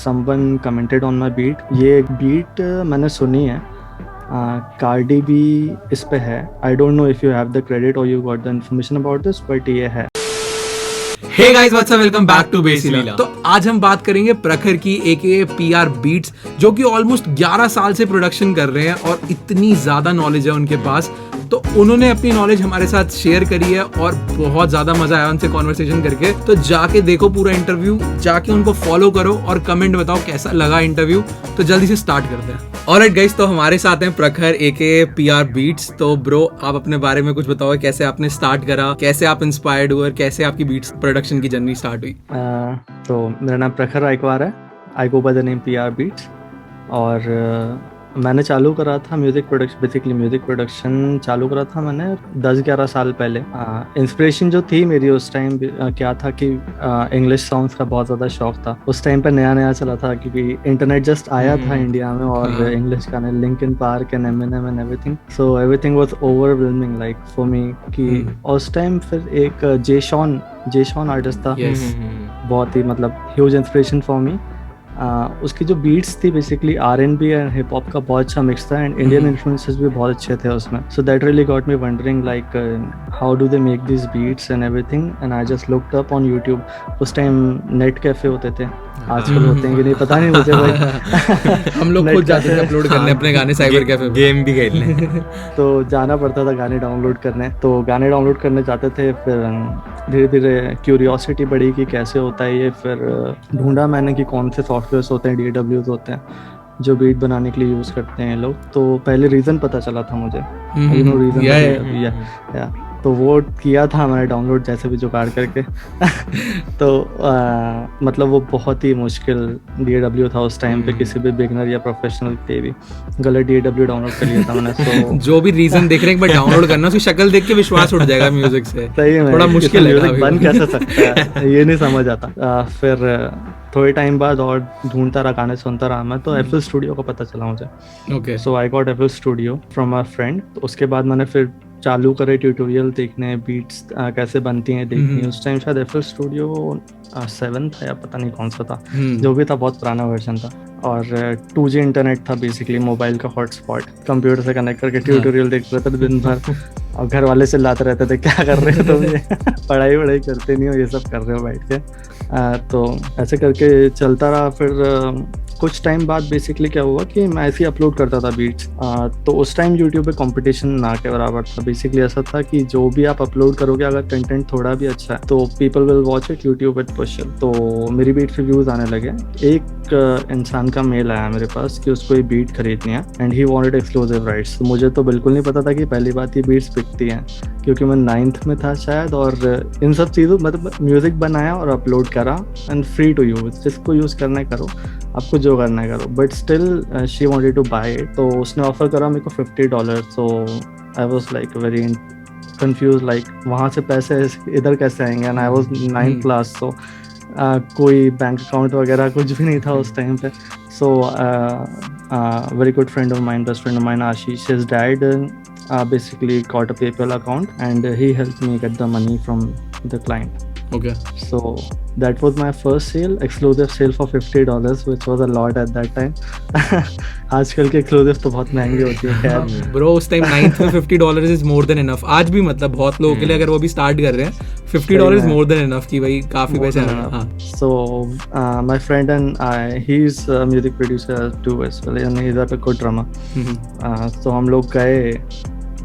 Someone commented on my beat. ये beat मैंने सुनी है, कार्डी भी इस पे है। I don't know if you have the credit और you got the information about this, but ये है। Hey guys, what's up, welcome back to बेसिला। तो आज हम बात करेंगे प्रखर की एके पीआर बीट्स, जो कि ऑलमोस्ट 11 साल से प्रोडक्शन कर रहे हैं और इतनी ज्यादा नॉलेज है उनके पास। तो उन्होंने अपनी नॉलेज हमारे साथ शेयर करी है और बहुत ज्यादा मजा आया उनसे कॉन्वर्सेशन करके। तो जाके देखो पूरा इंटरव्यू, जाके उनको फॉलो करो और कमेंट बताओ कैसा लगा इंटरव्यू। तो जल्दी से स्टार्ट करते हैं। ऑलराइट गाइस, तो हमारे साथ हैं प्रखर एके पीआर बीट्स। तो ब्रो, आप अपने बारे में कुछ बताओ, कैसे आपने स्टार्ट करा, कैसे आप इंस्पायर्ड हुए और कैसे आपकी बीट्स प्रोडक्शन की जर्नी स्टार्ट हुई? तो मेरा नाम प्रखर आइकवार है। I go by the name PR beats. और मैंने चालू करा था music production, basically music production चालू करा था मैंने 10-11 साल पहले। इंस्पिरेशन जो थी मेरी उस टाइम क्या था कि इंग्लिश सॉन्ग्स का बहुत ज़्यादा शौक था। उस टाइम पे नया नया चला था क्योंकि इंटरनेट जस्ट आया था इंडिया में, और इंग्लिश गाने Linkin Park and Eminem and everything, so everything was overwhelming like for me. कि उस टाइम फिर एक जेशॉन आर्टिस्ट था, बहुत ही मतलब ह्यूज इंस्पिरेशन फॉर मी। उसकी जो बीट्स थी basically R&B and hip hop का बहुत अच्छा मिक्स था, एंड इंडियन इन्फ्लुएंसेस भी बहुत अच्छे थे उसमें। So that really got me wondering like how do they make this beats and everything, and I just looked up on YouTube. उस टाइम नेट कैफे होते थे, आजकल होते हैं कि नहीं पता नहीं मुझे भाई। हम लोग खुद जाते थे अपलोड करने अपने गाने साइबर कैफे, गेम भी खेलने। तो जाना पड़ता था गाने डाउनलोड करने। तो गाने डाउनलोड करने जाते थे, फिर धीरे धीरे क्यूरियोसिटी बढ़ी कि कैसे होता है ये। फिर ढूंढा मैंने कि कौन से सॉफ्टवेयर्स होते हैं, DAWs होते हैं जो बीट बनाने के लिए यूज़ करते हैं लोग। तो पहले रीज़न पता चला था मुझे, यू नो रीज़न, तो वो किया था मैंने डाउनलोड जैसे भी जुगाड़ करके। तो मतलब वो बहुत ही मुश्किल DAW था उस टाइम पे, किसी भी बिगनर या प्रोफेशनल पे भी गलत DAW डाउनलोड कर लिया था मैंने। तो जो भी रीजन देख रहे हैं, एक बार डाउनलोड करना, उसकी शक्ल देख के विश्वास उठ जाएगा म्यूजिक से। सही में थोड़ा मुश्किल है, म्यूजिक बन कैसे सकता है ये नहीं समझ आता। फिर थोड़े टाइम बाद और ढूंढता रहा, गाने सुनता रहा मैं, तो FL स्टूडियो का पता चला मुझे। Okay, so I got FL studio from my friend. उसके बाद मैंने फिर चालू करे ट्यूटोरियल देखने, बीट्स कैसे बनती हैं देखनी। उस टाइम शायद FL स्टूडियो 7 था या पता नहीं कौन सा था, जो भी था बहुत पुराना वर्जन था। और 2G इंटरनेट था बेसिकली, मोबाइल का हॉटस्पॉट, कंप्यूटर से कनेक्ट करके ट्यूटोरियल देख रहे थे दिन भर। और घर वाले से लाते रहते थे, क्या कर रहे हो तुम ये? पढ़ाई करते नहीं हो, ये सब कर रहे हो बैठ के। तो ऐसे करके चलता रहा। फिर कुछ टाइम बाद बेसिकली क्या हुआ कि मैं ऐसे ही अपलोड करता था बीट्स। तो उस टाइम यूट्यूब पे कंपटीशन ना के बराबर था। बेसिकली ऐसा था कि जो भी आप अपलोड करोगे, अगर कंटेंट थोड़ा भी अच्छा है तो people will watch it, YouTube will push it. तो मेरी बीट पे व्यूज़ आने लगे। एक इंसान का मेल आया मेरे पास कि उसको ये बीट खरीदनी है and he wanted exclusive rights. तो मुझे तो बिल्कुल नहीं पता था कि पहली बात ये बीट्स बिकती हैं, क्योंकि मैं 9th में था शायद। और इन सब चीज़ों मतलब म्यूज़िक बनाया और अपलोड करा एंड फ्री टू यूज़, जिसको यूज़ करना है करो, आपको जो करना है करो। But still she wanted to buy it. तो उसने ऑफर करा मेरे को $50। So I was like very confuse, like वहाँ से पैसे इधर कैसे आएंगे, and I was 9th class. So कोई बैंक अकाउंट वगैरह कुछ भी नहीं था उस टाइम पे। So very good friend of mine, best friend of mine, Ashish, his dad basically got a PayPal account and he helped me get the money from the client. Okay. So that was my first sale, exclusive sale for $50, which was a lot at that time. आजकल के exclusive तो बहुत महंगी होती है। खैर bro, उस time 9th में $50 इज मोर देन इनफ। आज भी मतलब बहुत लोगों के लिए, अगर वो भी स्टार्ट कर रहे हैं, $50 इज मोर देन इनफ कि भाई काफी पैसे आ रहे हैं। So my friend and I, he's a music producer too as well, and he's a good drummer. So हम लोग गए,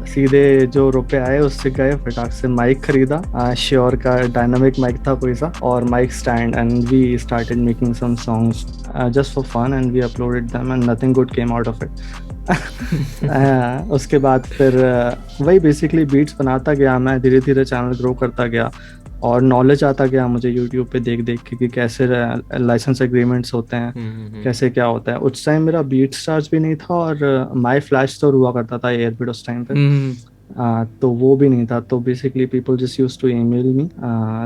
सीधे जो रुपए आए उससे गए, फटाक से माइक खरीदा, श्योर का डायनामिक माइक था कोई सा, और mic stand, and we started making some songs just for fun and we uploaded them and nothing good came out of it. उसके बाद फिर वही बेसिकली बीट्स बनाता गया मैं, धीरे धीरे चैनल ग्रो करता गया और नॉलेज आता गया मुझे यूट्यूब पे देख देख के कि कैसे लाइसेंस एग्रीमेंट्स होते हैं, कैसे क्या होता है। उस टाइम मेरा बीट स्टार्स भी नहीं था और माई फ्लैश स्टोर हुआ करता था एयरबिट उस टाइम पे। तो वो भी नहीं था. तो basically people just used to email me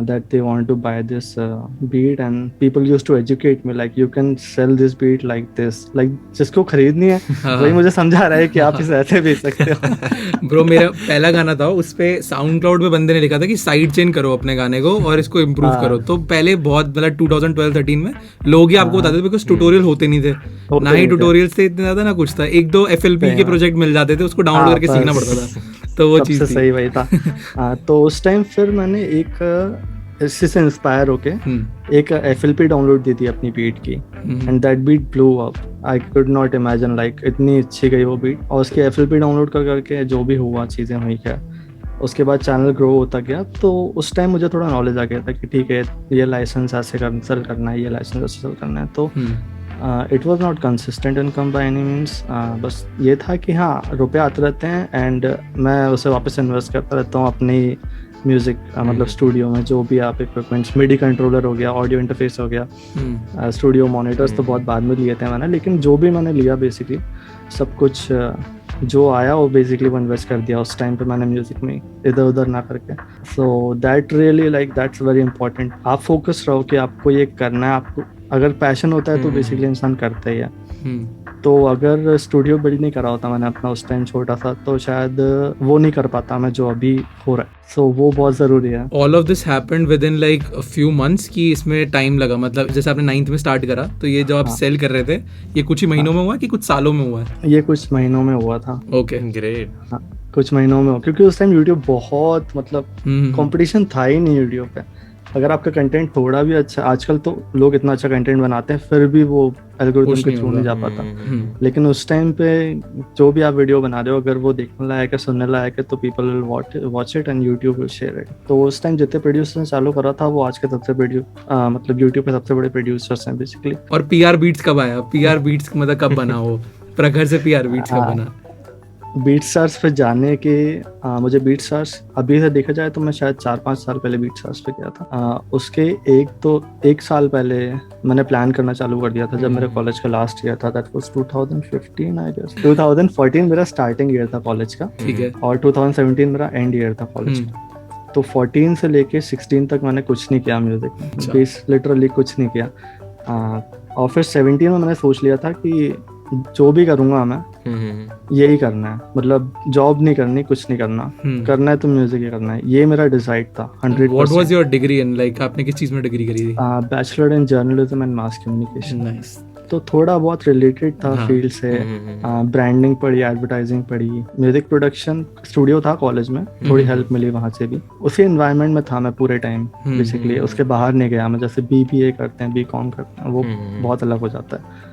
that they want to buy this beat, and people used to educate me like you can sell this beat like this, like जिसको खरीदनी है वही मुझे समझा रहा है कि आप इसे ऐसे बेच सकते हो. ब्रो मेरा पहला गाना था, उस पे साउंड क्लाउड पे बंदे ने लिखा था कि साइड चेन करो अपने गाने को और इसको इम्प्रूव करो. तो पहले बहुत मतलब 2012-13 में लोग ही आपको बताते थे, बिकॉज ट्यूटोरियल होते नहीं थे, ना ही ट्यूटोरियल्स थे इतने ज्यादा, ना कुछ था. 1-2 FLP के प्रोजेक्ट मिल जाते थे, उसको डाउनलोड करके सीखना पड़ता था. तो वो चीज सबसे सही वही था. तो उस टाइम फिर मैंने एक इसी से इंस्पायर होके एक FLP डाउनलोड दी थी अपनी बीट की, and that beat blew up. I could not imagine like इतनी अच्छी गई वो बीट. और उसकी FLP डाउनलोड कर करके जो भी हुआ चीज़ें हुई क्या, उसके बाद चैनल ग्रो होता गया. तो उस टाइम मुझे थोड़ा नॉलेज आ गया था कि ठीक है ये लाइसेंस ऐसे सेल करना है, ये लाइसेंस ऐसे सेल करना है. तो it was not consistent income by any means. बस ये था कि हाँ रुपए आते रहते हैं एंड मैं उसे वापस इन्वेस्ट करता रहता हूँ अपनी म्यूजिक मतलब स्टूडियो में. जो भी आप इक्विपमेंट्स, मिडी कंट्रोलर हो गया, ऑडियो इंटरफेस हो गया, स्टूडियो मॉनिटर्स तो बहुत बाद में लिए थे मैंने, लेकिन जो भी मैंने लिया बेसिकली सब कुछ जो आया वो बेसिकली वो इन्वेस्ट कर दिया उस टाइम पे मैंने म्यूजिक में, इधर उधर ना करके. सो that really like that's very important. आप फोकस रहो कि आपको ये करना है. आपको अगर पैशन होता है तो बेसिकली इंसान करता ही है. तो अगर स्टूडियो बिल्ड नहीं करा होता मैंने अपना उस टाइम छोटा सा, तो शायद वो नहीं कर पाता मैं जो अभी हो रहा है. सो वो बहुत ज़रूरी है. All of this happened with in like a few months कि इसमें टाइम लगा, मतलब जैसे आपने 9th में स्टार्ट करा, तो ये जो आप सेल कर रहे थे ये कुछ ही महीनों में हुआ कि कुछ सालों में हुआ है? ये कुछ महीनों में हुआ था. Okay great. हाँ, कुछ महीनों में हुआ, क्योंकि उस टाइम यूट्यूब बहुत मतलब कंपटीशन था ही नहीं यूट्यूब पे. अगर आपका कंटेंट थोड़ा भी अच्छा, आजकल तो लोग इतना अच्छा कंटेंट बनाते हैं फिर भी वो एल्गोरिथम के थ्रू नहीं जा पाता. लेकिन उस टाइम पे जो भी आप वीडियो बना रहे हो अगर वो देखने लायक है, सुनने लायक है, तो people will watch it and YouTube will share it. तो उस टाइम जितने प्रोड्यूसर ने चालू करा था वो आज के सबसे मतलब यूट्यूब पे सबसे बड़े प्रोड्यूसर्स हैं बेसिकली. और PR बीट्स कब आया? PR बीट्स मतलब कब बना वो प्रखर से PR बीट्स कब बना? बीट स्टार्स पे जाने के मुझे बीट स्टार्स अभी से देखा जाए तो मैं शायद 4-5 साल पहले बीट स्टार्स पे गया था. उसके एक साल पहले मैंने प्लान करना चालू कर दिया था जब मेरे कॉलेज का लास्ट ईयर था. That was 2015 I guess. 2014 मेरा स्टार्टिंग ईयर था कॉलेज का, ठीक है, और 2017 मेरा एंड ईयर था कॉलेज का. तो 14 से लेके 16 तक मैंने कुछ नहीं किया म्यूजिक में, बेस लिटरली कुछ नहीं किया. और फिर 17 में मैंने सोच लिया था कि जो भी करूंगा मैं यही करना है, मतलब जॉब नहीं करनी, कुछ नहीं करना, करना है तो म्यूजिक ही करना है. ये मेरा डिसाइड था 100%. What was your degree in? Like आपने किस चीज में डिग्री करी थी? Bachelor in journalism and mass communication. Nice. तो थोड़ा बहुत रिलेटेड था फील्ड से. ब्रांडिंग पढ़ी, एडवर्टाइजिंग पढ़ी, म्यूजिक प्रोडक्शन स्टूडियो था कॉलेज में, थोड़ी हेल्प मिली वहाँ से भी. उसी एनवायरनमेंट में था मैं पूरे टाइम बेसिकली. उसके बाहर नहीं गया मैं. जैसे BBA करते हैं, BCom करते हैं, वो बहुत अलग हो जाता है.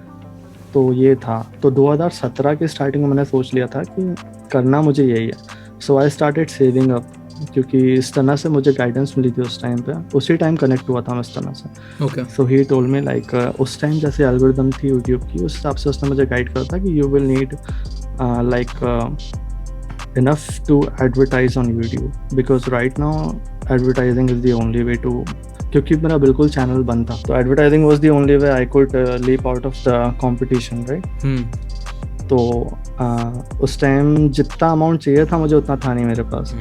तो ये था. तो 2017 के स्टार्टिंग में मैंने सोच लिया था कि करना मुझे यही है. So I started saving up, क्योंकि इस तरह से मुझे गाइडेंस मिली थी उस टाइम पे. उसी टाइम कनेक्ट हुआ था मैं इस तरह से. Okay. So he told me like उस टाइम जैसे एल्गोरिथम थी यूट्यूब की, उस हिसाब से उसने मुझे गाइड करा था कि you will need like enough to advertise on YouTube, because right now advertising is the only way to, क्योंकि मेरा बिल्कुल चैनल बंद था, तो advertising was the only way I could leap out of the competition, right. तो उस time जितना amount चाहिए था मुझे उतना था नहीं मेरे पास,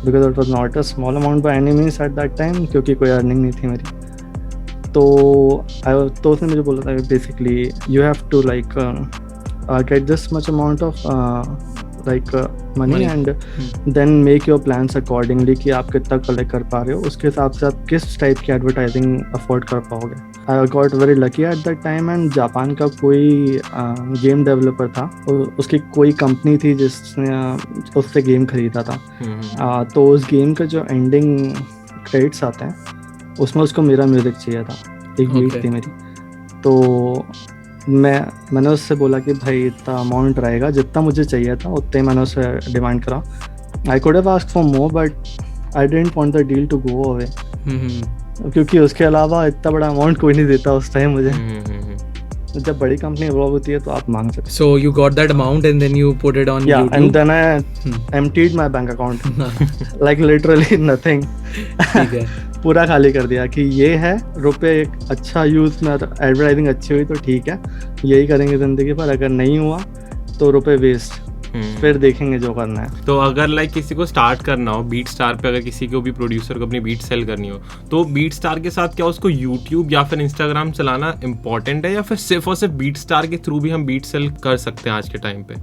because it was not a small amount by any means at that time, क्योंकि कोई अर्निंग नहीं थी मेरी. तो उसने मुझे बोला था basically you have to like get this much amount of like money and then make your plans accordingly कि आप कितना कलेक्ट कर पा रहे हो, उसके हिसाब से आप किस टाइप की एडवर्टाइजिंग अफोर्ड कर पाओगे. I got very lucky eight that time. And Japan का कोई गेम डेवलपर था, उसकी कोई कंपनी थी जिसने उससे गेम खरीदा था. तो उस गेम का जो एंडिंग क्रेडिट्स आते हैं उसमें उसको मेरा म्यूजिक चाहिए था, एक बीट थी मेरी. तो मैंने उससे बोला कि भाई इतना अमाउंट रहेगा, जितना मुझे चाहिए था उतने मैंने उससे डिमांड करा. I could have asked for more but I didn't want the deal to go away, क्योंकि उसके अलावा इतना बड़ा अमाउंट कोई नहीं देता उस टाइम मुझे. जब बड़ी कंपनी इन्वॉल्व होती है तो आप मांग सकते. So you got that amount and then you put it on YouTube. And then I emptied my bank account like literally nothing. ठीक है. पूरा खाली कर दिया कि ये है रुपए, एक अच्छा यूज में एडवर्टाइजिंग अच्छी हुई तो ठीक है, यही करेंगे जिंदगी भर, अगर नहीं हुआ तो रुपए वेस्ट. फिर देखेंगे जो करना है। तो अगर लाइक किसी को स्टार्ट करना हो बीट स्टार पे, अगर किसी को भी प्रोड्यूसर को अपनी बीट सेल करनी हो, तो बीट स्टार के साथ क्या उसको यूट्यूब या फिर इंस्टाग्राम चलाना इम्पोर्टेंट है, या फिर सिर्फ और सिर्फ बीट स्टार के थ्रू भी हम बीट सेल कर सकते हैं आज के टाइम पे?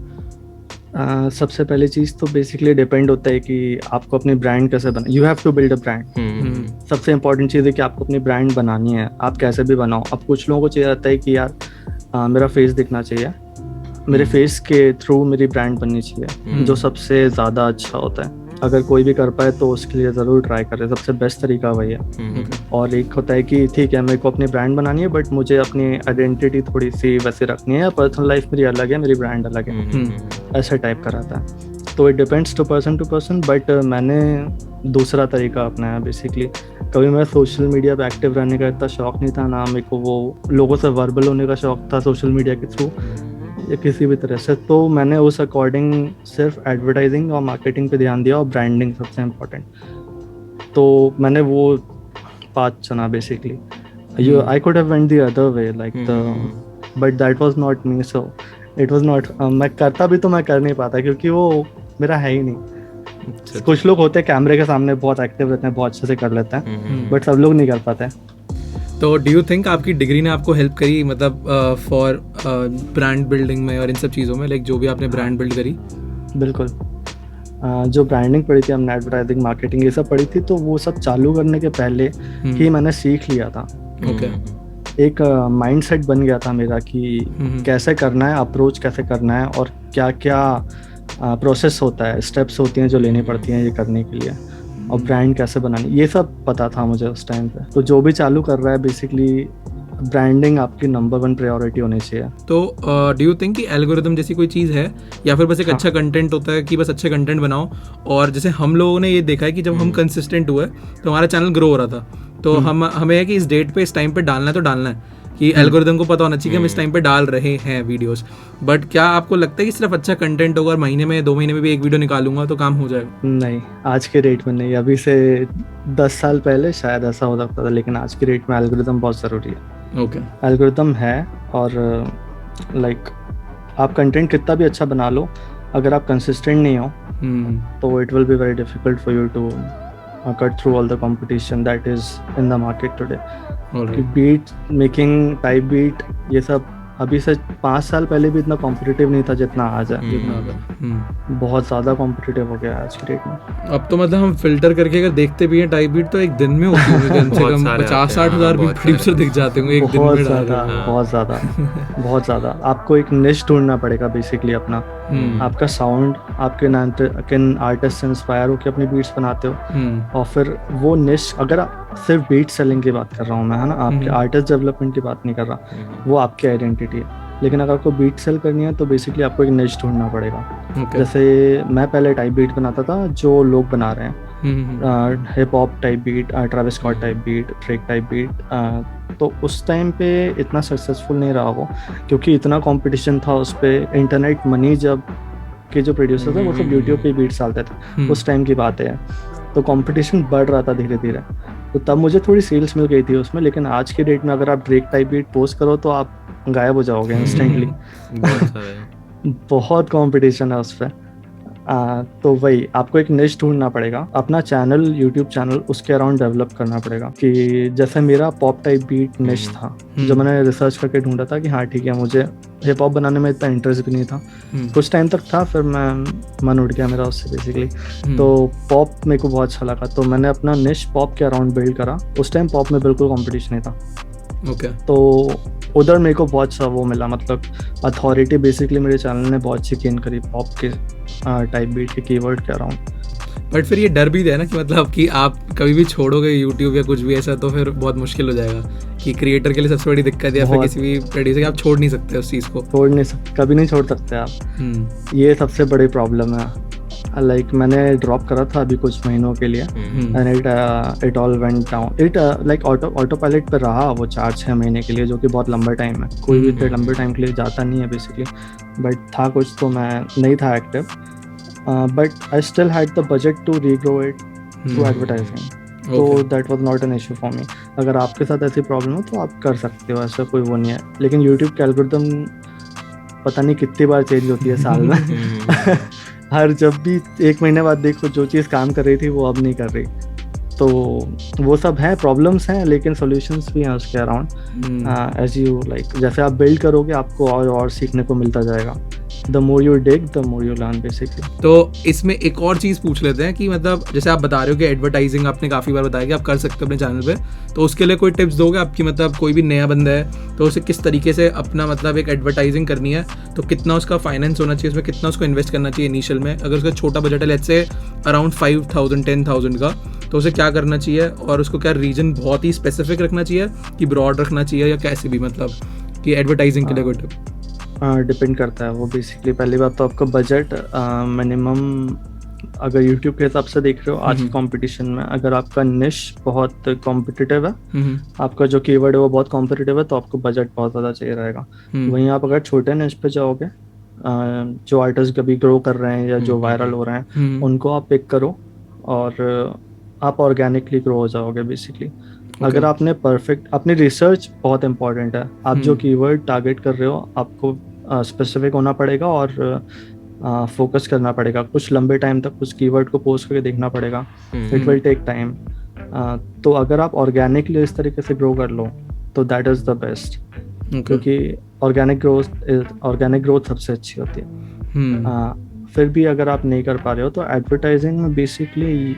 सबसे पहली चीज़ तो बेसिकली डिपेंड होता है कि आपको अपनी ब्रांड कैसे बना, you have to build a brand. सबसे इंपॉर्टेंट चीज़ है कि आपको अपनी ब्रांड बनानी है, आप कैसे भी बनाओ। अब कुछ लोगों को चाहिए रहता है कि यार मेरा फेस दिखना चाहिए, मेरे फेस के थ्रू मेरी ब्रांड बननी चाहिए, जो सबसे ज़्यादा अच्छा होता है। अगर कोई भी कर पाए तो उसके लिए ज़रूर ट्राई करें, सबसे बेस्ट तरीका वही है। और एक होता है कि ठीक है मेरे को अपनी ब्रांड बनानी है, बट मुझे अपनी आइडेंटिटी थोड़ी सी वैसे रखनी है, पर्सनल लाइफ मेरी अलग है, मेरी ब्रांड अलग है, ऐसे टाइप का रहता है। तो it depends to person, but मैंने दूसरा तरीका अपनाया बेसिकली। कभी मैं सोशल मीडिया पे एक्टिव रहने का इतना शौक नहीं था ना, मेरे को वो लोगों से वर्बल होने का शौक था सोशल मीडिया के थ्रू या किसी भी तरह से। तो मैंने उस अकॉर्डिंग सिर्फ एडवर्टाइजिंग और मार्केटिंग पे ध्यान दिया, और ब्रांडिंग सबसे इम्पोर्टेंट। तो मैंने वो पाथ चुना basically. I could have went the other way like but that was not me, so it was not. मैं करता भी तो मैं कर नहीं पाता क्योंकि वो मेरा है ही नहीं। कुछ लोग होते हैं कैमरे के सामने बहुत एक्टिव रहते हैं, बहुत अच्छे से कर लेते हैं, बट सब लोग नहीं कर पाते। तो डू यू थिंक आपकी डिग्री ने आपको हेल्प करी, मतलब फॉर ब्रांड बिल्डिंग में और इन सब चीज़ों में, लाइक जो भी आपने ब्रांड बिल्ड करी? बिल्कुल। जो ब्रांडिंग पढ़ी थी हमने, एडवर्टाइजिंग मार्केटिंग ये सब पढ़ी थी, तो वो सब चालू करने के पहले ही मैंने सीख लिया था। एक माइंडसेट बन गया था मेरा कि कैसे करना है, अप्रोच कैसे करना है, और क्या क्या प्रोसेस होता है, स्टेप्स होती हैं जो लेनी पड़ती हैं ये करने के लिए, और ब्रांड कैसे बनानी, ये सब पता था मुझे उस टाइम पे। तो जो भी चालू कर रहा है बेसिकली ब्रांडिंग आपकी नंबर 1 प्रायोरिटी होनी चाहिए। तो डू यू थिंक कि एल्गोरिदम जैसी कोई चीज़ है, या फिर बस एक अच्छा कंटेंट होता है कि बस अच्छे कंटेंट बनाओ? और जैसे हम लोगों ने ये देखा है कि जब हम कंसिस्टेंट हुए तो हमारा चैनल ग्रो हो रहा था, तो हमें है कि इस डेट पे इस टाइम पे डालना है तो डालना है, कि एल्गोरिदम को पता होना चाहिए कि हम इस टाइम पे डाल रहे हैं वीडियोस। बट क्या आपको लगता है कि सिर्फ अच्छा कंटेंट होगा और महीने में 2 महीने में भी एक वीडियो निकालूंगा तो काम हो जाएगा? नहीं, आज के डेट में नहीं। अभी से 10 साल पहले शायद ऐसा हो सकता था, लेकिन आज के डेट में एल्गोरिदम बहुत ज़रूरी है। ओके, एल्गोरिदम है, और लाइक आप कंटेंट कितना भी अच्छा बना लो, अगर आप कंसिस्टेंट नहीं हो तो it will be very difficult for you to cut through all the competition that is in the market today. Beat making, type beat, ये सब अभी से 5 साल पहले भी इतना कॉम्पिटिटिव नहीं था जितना आज है। बहुत ज़्यादा कॉम्पिटिटिव हो गया आज की डेट में। अब तो मतलब हम फिल्टर करके अगर देखते भी हैं टाइप बीट तो एक दिन में होती है, कम से कम 50-60 हज़ार भी प्रोड्यूसर दिख जाते होंगे एक दिन में। बहुत ज़्यादा आपको एक निश ढूंढना पड़ेगा बेसिकली अपना। आपका साउंड, आपके किन आर्टिस्ट से इंस्पायर होकर अपनी बीट्स बनाते हो, और फिर वो निश, अगर सिर्फ बीट सेलिंग की बात कर रहा हूँ मैं, है ना, आपके आर्टिस्ट डेवलपमेंट की बात नहीं कर रहा, वो आपकी आइडेंटिटी है। लेकिन अगर आपको बीट सेल करनी है तो बेसिकली आपको एक निश ढूंढना पड़ेगा। जैसे मैं पहले टाइप बीट बनाता था जो लोग बना रहे हैं, hip hop type beat, Travis Scott type beat, Drake type beat, तो उस टाइम पे इतना सक्सेसफुल नहीं रहा वो, क्योंकि इतना कंपटीशन था उस पर। इंटरनेट मनी जब के जो प्रोड्यूसर थे वो सब यूट्यूब पे बीट्स डालते थे, उस टाइम की बात है। तो कंपटीशन बढ़ रहा था धीरे धीरे, तो तब मुझे थोड़ी सेल्स मिल गई थी उसमें। लेकिन आज की डेट में अगर आप ड्रेक टाइप बीट पोस्ट करो तो आप गायब हो जाओगे इंस्टेंटली। बहुत कंपटीशन है उस पर। तो वही आपको एक निश ढूंढना पड़ेगा, अपना चैनल, यूट्यूब चैनल उसके अराउंड डेवलप करना पड़ेगा। कि जैसे मेरा पॉप टाइप बीट निश था, जो मैंने रिसर्च करके ढूंढा था कि हाँ ठीक है, मुझे हिप हॉप बनाने में इतना इंटरेस्ट भी नहीं था, कुछ टाइम तक था, फिर मैं मन उठ गया मेरा उससे बेसिकली। तो पॉप मेरे को बहुत अच्छा लगा, तो मैंने अपना निश पॉप के अराउंड बिल्ड करा। उस टाइम पॉप में बिल्कुल कॉम्पिटिशन नहीं था। तो उधर मेरे को बहुत अच्छा वो मिला, मतलब अथॉरिटी बेसिकली मेरे चैनल ने बहुत अच्छी गेन करी पॉप के टाइप बीट के कीवर्ड के अराउंड। बट फिर ये डर भी है ना कि मतलब कि आप कभी भी छोड़ोगे यूट्यूब या कुछ भी ऐसा तो फिर बहुत मुश्किल हो जाएगा, कि क्रिएटर के लिए सबसे बड़ी दिक्कत है, फिर किसी भी प्रोड्यूसर आप छोड़ नहीं सकते उस चीज़ को, छोड़ नहीं सकते, कभी नहीं छोड़ सकते आप। ये सबसे बड़ी प्रॉब्लम है। लाइक मैंने ड्रॉप करा था अभी कुछ महीनों के लिए, and it all went down. It like auto pilot पे रहा वो 4-6 महीने के लिए, जो कि बहुत लंबा टाइम है। कोई भी इतने लंबे टाइम के लिए जाता नहीं है बेसिकली, बट था कुछ, तो मैं नहीं था active, but I still had the budget to regrow it through advertising, तो that was not an issue for me. अगर आपके साथ ऐसी प्रॉब्लम हो तो आप कर सकते हो, ऐसा कोई वो नहीं है। लेकिन यूट्यूब के एल्गोरिथम पता नहीं कितनी बार चेंज होती है साल में। हर जब भी 1 महीने बाद देखो जो चीज़ काम कर रही थी वो अब नहीं कर रही। तो वो सब है, प्रॉब्लम्स हैं, लेकिन सॉल्यूशंस भी हैं उसके अराउंड। एज यू लाइक, जैसे आप बिल्ड करोगे आपको और सीखने को मिलता जाएगा। The more you dig the more you learn basically. तो इसमें एक और चीज़ पूछ लेते हैं कि मतलब जैसे आप बता रहे हो कि एडवर्टाइजिंग आपने काफ़ी बार बताया कि आप कर सकते हो अपने चैनल पे, तो उसके लिए कोई टिप्स दोगे आपकी? मतलब कोई भी नया बंदा है तो उसे किस तरीके से अपना मतलब एक एडवर्टाइजिंग करनी है, तो कितना उसका फाइनेंस होना चाहिए, उसमें कितना उसको इन्वेस्ट करना चाहिए इनिशियल में? अगर उसका छोटा बजट है लेट्स से अराउंड 5,000 10,000 का, तो उसे क्या करना चाहिए? और उसको क्या रीजन बहुत ही स्पेसिफिक रखना चाहिए कि ब्रॉड रखना चाहिए, या कैसे भी मतलब कि एडवर्टाइजिंग के लिए कोई टिप? डिपेंड करता है वो बेसिकली। पहली बात तो आपका बजट मिनिमम, अगर यूट्यूब के हिसाब से देख रहे हो आज के कंपटीशन में, अगर आपका निश बहुत कॉम्पिटिटिव है, आपका जो कीवर्ड है वो बहुत कॉम्पिटिटिव है, तो आपको बजट बहुत ज़्यादा चाहिए रहेगा। वहीं आप अगर छोटे निश पे जाओगे, जो आर्टिस्ट कभी ग्रो कर रहे हैं या जो वायरल हो रहे हैं, उनको आप पिक करो और आप ऑर्गेनिकली ग्रो हो जाओगे बेसिकली। अगर आपने परफेक्ट, अपनी रिसर्च बहुत इंपॉर्टेंट है। आप जो कीवर्ड टारगेट कर रहे हो आपको स्पेसिफिक होना पड़ेगा और फोकस करना पड़ेगा। कुछ लंबे टाइम तक उस कीवर्ड को पोस्ट करके देखना पड़ेगा। It will take time. तो अगर आप ऑर्गेनिकली इस तरीके से ग्रो कर लो तो दैट इज़ द बेस्ट, क्योंकि ऑर्गेनिक ग्रोथ सबसे अच्छी होती है। फिर भी अगर आप नहीं कर पा रहे हो तो एडवर्टाइजिंग में बेसिकली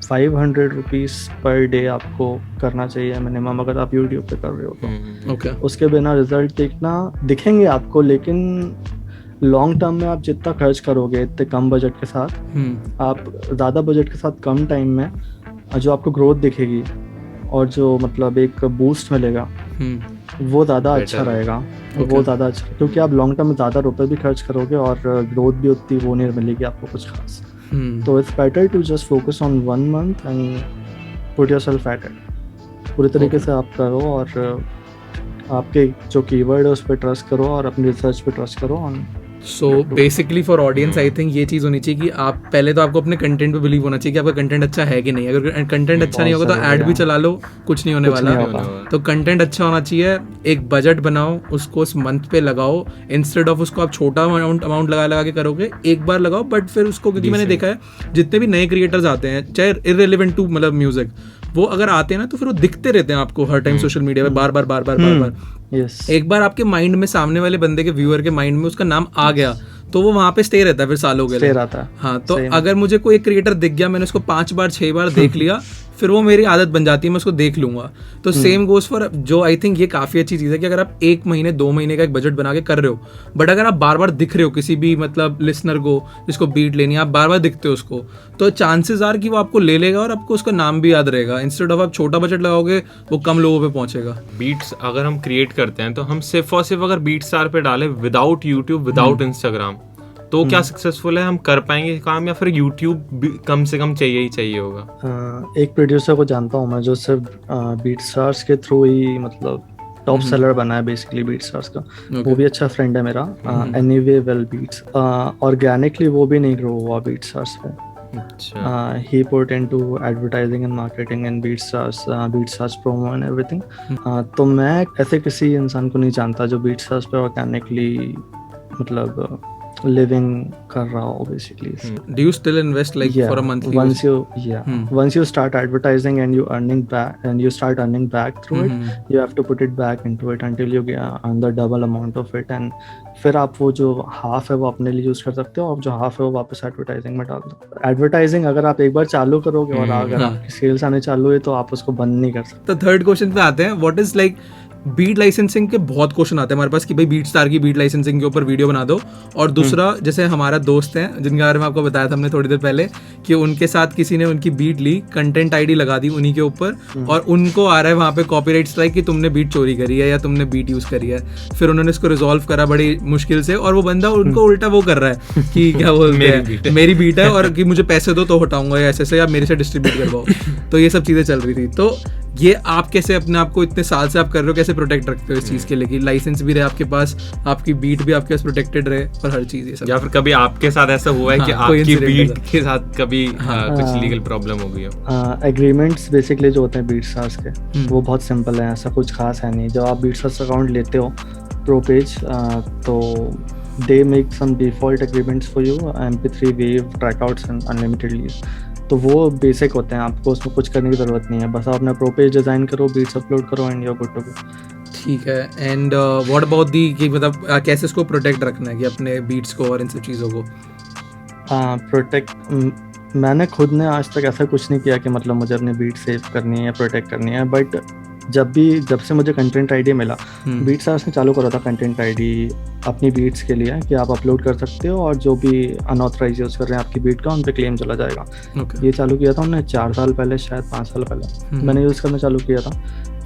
500 रुपीज़ पर डे आपको करना चाहिए मिनिमम, अगर आप यूट्यूब पे कर रहे हो तो। उसके बिना रिजल्ट दिखेंगे आपको, लेकिन लॉन्ग टर्म में आप जितना खर्च करोगे इतने कम बजट के साथ, आप ज़्यादा बजट के साथ कम टाइम में जो आपको ग्रोथ दिखेगी और जो मतलब एक बूस्ट मिलेगा वो ज़्यादा अच्छा रहेगा। वो ज़्यादा अच्छा, क्योंकि आप लॉन्ग टर्म में ज़्यादा रुपए भी खर्च करोगे और ग्रोथ भी उतनी वो नहीं मिलेगी आपको कुछ खास। तो it's better to just focus on 1 month and put yourself at it. पूरी तरीके से आप करो और आपके जो कीवर्ड है उस पर ट्रस्ट करो और अपनी रिसर्च पे ट्रस्ट करो। So basically for audience I think ये चीज़ होनी चाहिए कि आप पहले तो आपको अपने कंटेंट पे बिलीव होना चाहिए कि आपका कंटेंट अच्छा है कि नहीं। अगर कंटेंट अच्छा नहीं होगा तो ऐड भी चला लो, कुछ नहीं होने वाला। तो कंटेंट अच्छा होना चाहिए, एक बजट बनाओ, उसको उस मंथ पे लगाओ। इंस्टेड ऑफ उसको आप छोटा अमाउंट लगा के करोगे, एक बार लगाओ, बट फिर उसको, क्योंकि मैंने देखा है जितने भी नए क्रिएटर्स आते हैं, चाहे इररिलेवेंट टू मतलब म्यूजिक, वो अगर आते हैं ना तो फिर वो दिखते रहते हैं आपको हर टाइम सोशल मीडिया पे बार-बार। एक बार आपके माइंड में, सामने वाले बंदे के व्यूअर के माइंड में उसका नाम आ गया तो वो वहां पे स्टे रहता है फिर सालों के लिए। हाँ, तो अगर मुझे कोई क्रिएटर दिख गया, मैंने उसको 5 बार 6 बार देख लिया, फिर वो मेरी आदत बन जाती है, मैं उसको देख लूंगा। तो सेम गोज फॉर, जो आई थिंक ये काफी अच्छी चीज है कि अगर आप 1 महीने 2 महीने का एक बजट बना के कर रहे हो, बट अगर आप बार बार दिख रहे हो किसी भी मतलब लिसनर को जिसको बीट लेनी है, आप बार बार दिखते हो उसको, तो चांसेस आर कि वो आपको ले लेगा और आपको उसका नाम भी याद रहेगा। इंस्टेड ऑफ आप छोटा बजट लगाओगे वो कम लोगों पे पहुंचेगा। बीट्स अगर हम क्रिएट करते हैं तो हम सिर्फ और सिर्फ अगर बीट स्टार पे डालें विदाउट यूट्यूब, विदाउट इंस्टाग्राम, तो क्या सक्सेसफुल है? हम कर पाएंगे काम, या फिर यूट्यूब कम से कम चाहिए होगा? एक प्रोड्यूसर को जानता हूँ मैं जो सिर्फ बीट स्टार्स के थ्रू ही मतलब टॉप सेलर बना है बेसिकली बीट स्टार्स का। वो भी अच्छा फ्रेंड है मेरा, एनीवे वेल बीट्स। ऑर्गेनिकली वो भी नहीं ग्रो हुआ बीट स्टार्स पे। he put into advertising and marketing and BeatStars promo and everything. तो मैं ऐसे किसी इंसान को नहीं जानता जो BeatStars पे organically मतलब living कर रहा हो basically. Do you still invest like for a monthly? Once you start advertising and you start earning back through it, you have to put it back into it until you earn the double amount of it, and फिर आप वो जो half है वो अपने लिए use कर सकते हो और जो हाफ है वो वापस एडवर्टाइजिंग में डाल दो। एडवर्टाइजिंग अगर आप एक बार चालू करोगे और अगर आपकी सेल्स आने चालू है तो आप उसको बंद नहीं कर सकते। तो थर्ड क्वेश्चन पे आते हैं, what is like beat licensing के बहुत क्वेश्चन आते हैं हमारे पास कि भाई बीट स्टार की बीट लाइसेंसिंग के ऊपर वीडियो बना दो। और दूसरा, जैसे हमारा दोस्त है जिनके बारे में आपको बताया था हमने थोड़ी देर पहले कि उनके साथ किसी ने उनकी बीट ली, कंटेंट आईडी लगा दी उन्हीं के ऊपर, और उनको आ रहा है वहाँ पे कॉपीराइट स्ट्राइक कि तुमने बीट चोरी करी है या तुमने बीट यूज करी है। फिर उन्होंने इसको रिजॉल्व करा बड़ी मुश्किल से, और वो बंदा उनको उल्टा वो कर रहा है कि क्या बोलते हैं, मेरी बीट है और कि मुझे पैसे दो तो हटाऊंगा या ऐसे या मेरे से डिस्ट्रीब्यूट करवाओ। तो ये सब चीजें चल रही थी। तो ये आप कैसे अपने आप को इतने साल से आप कर रहे हो, कैसे प्रोटेक्ट रखते हो इस चीज के लिए कि लाइसेंस भी रहे आपके पास, आपकी बीट भी आपके पास प्रोटेक्टेड रहे और हर चीज ये सब? या फिर कभी आपके साथ ऐसा हुआ है कि आपकी बीट के साथ कभी कुछ लीगल प्रॉब्लम हो गई हो? एग्रीमेंट्स बेसिकली जो होते हैं बीट स्टार्स के वो बहुत सिंपल है, ऐसा कुछ खास है नहीं। जब आप बीट स्टार्स अकाउंट लेते हो Pro page, तो they make some default agreements for you, MP3 wave trackouts and unlimited leaves. तो वो बेसिक होते हैं, आपको उसमें कुछ करने की ज़रूरत नहीं है, बस आप अपना प्रो पेज डिज़ाइन करो, बीट्स अपलोड करो and you are good to go. ठीक है। एंड व्हाट अबाउट दी कि मतलब कैसे इसको प्रोटेक्ट रखना है कि अपने बीट्स को और इन सब चीज़ों को? प्रोटेक्ट मैंने खुद ने आज तक ऐसा कुछ नहीं किया कि मतलब मुझे अपनी बीट सेव करनी है या प्रोटेक्ट करनी है, बट जब से मुझे कंटेंट आईडी मिला, बीट स्टार्स ने चालू करा था कंटेंट आईडी अपनी बीट्स के लिए कि आप अपलोड कर सकते हो और जो भी अनऑथराइज यूज़ कर रहे हैं आपकी बीट का, उन पे क्लेम चला जाएगा। ये चालू किया था उन्होंने 4 साल पहले, शायद 5 साल पहले मैंने यूज़ करना चालू किया था।